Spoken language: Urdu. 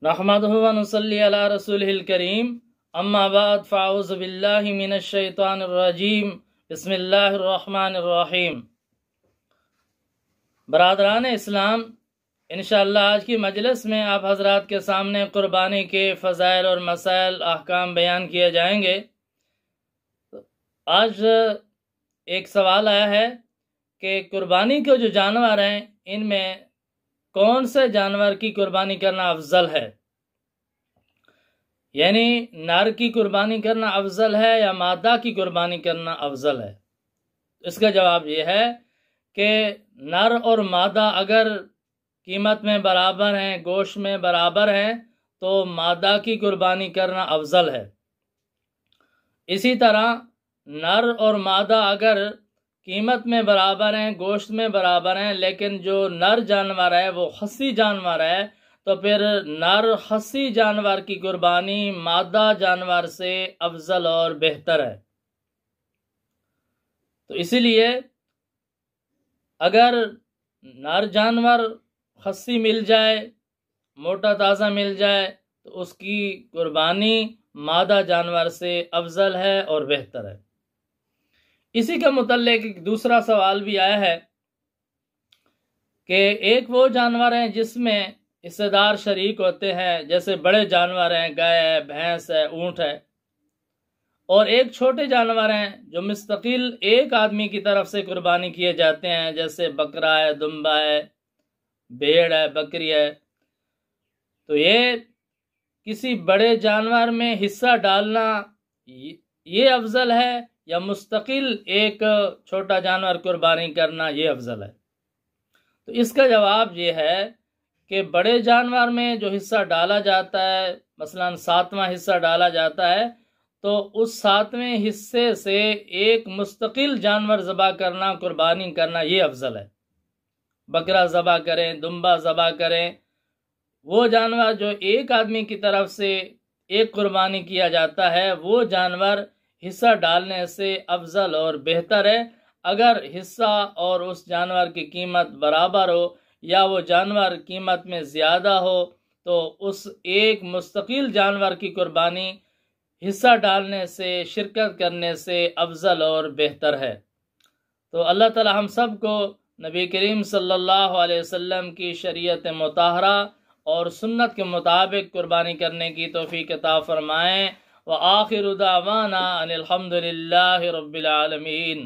نحمدہ و نصلی علی رسولہ الکریم، اما بعد فاعوذ باللہ من الشیطان الرجیم، بسم اللہ الرحمن الرحیم۔ برادران اسلام، انشاءاللہ آج کی مجلس میں آپ حضرات کے سامنے قربانی کے فضائل اور مسائل احکام بیان کیے جائیں گے۔ آج ایک سوال آیا ہے کہ قربانی کے جو جانور ہیں ان میں کون سے جانور کی قربانی کرنا افضل ہے، یعنی نر کی قربانی کرنا افضل ہے یا مادہ کی قربانی کرنا افضل ہے؟ اس کا جواب یہ ہے کہ نر اور مادہ اگر قیمت میں برابر ہیں، گوشت میں برابر ہیں، تو مادہ کی قربانی کرنا افضل ہے۔ اسی طرح نر اور مادہ اگر قیمت میں برابر ہیں، گوشت میں برابر ہیں، لیکن جو نر جانور ہے وہ خصی جانور ہے، تو پھر نر خصی جانور کی قربانی مادہ جانور سے افضل اور بہتر ہے۔ تو اسی لیے اگر نر جانور خصی مل جائے، موٹا تازہ مل جائے، تو اس کی قربانی مادہ جانور سے افضل ہے اور بہتر ہے۔ اسی کے متعلق ایک دوسرا سوال بھی آیا ہے کہ ایک وہ جانور ہیں جس میں حصے دار شریک ہوتے ہیں، جیسے بڑے جانور ہیں، گائے ہے، بھینس ہے، اونٹ ہے، اور ایک چھوٹے جانور ہیں جو مستقل ایک آدمی کی طرف سے قربانی کیے جاتے ہیں، جیسے بکرا ہے، دمبا ہے، بھیڑ ہے، بکری ہے۔ تو یہ کسی بڑے جانور میں حصہ ڈالنا یہ افضل ہے یا مستقل ایک چھوٹا جانور قربانی کرنا یہ افضل ہے؟ تو اس کا جواب یہ ہے کہ بڑے جانور میں جو حصہ ڈالا جاتا ہے، مثلا 7واں حصہ ڈالا جاتا ہے، تو اس 7ویں حصے سے ایک مستقل جانور ذبح کرنا، قربانی کرنا یہ افضل ہے۔ بکرا ذبح کریں، دمبا ذبح کریں، وہ جانور جو ایک آدمی کی طرف سے ایک قربانی کیا جاتا ہے، وہ جانور حصہ ڈالنے سے افضل اور بہتر ہے۔ اگر حصہ اور اس جانور کی قیمت برابر ہو یا وہ جانور قیمت میں زیادہ ہو، تو اس ایک مستقل جانور کی قربانی حصہ ڈالنے سے، شرکت کرنے سے افضل اور بہتر ہے۔ تو اللہ تعالی ہم سب کو نبی کریم صلی اللہ علیہ وسلم کی شریعت مطہرہ اور سنت کے مطابق قربانی کرنے کی توفیق عطا فرمائیں۔ وآخر دعوانا ان الحمد للہ رب العالمین۔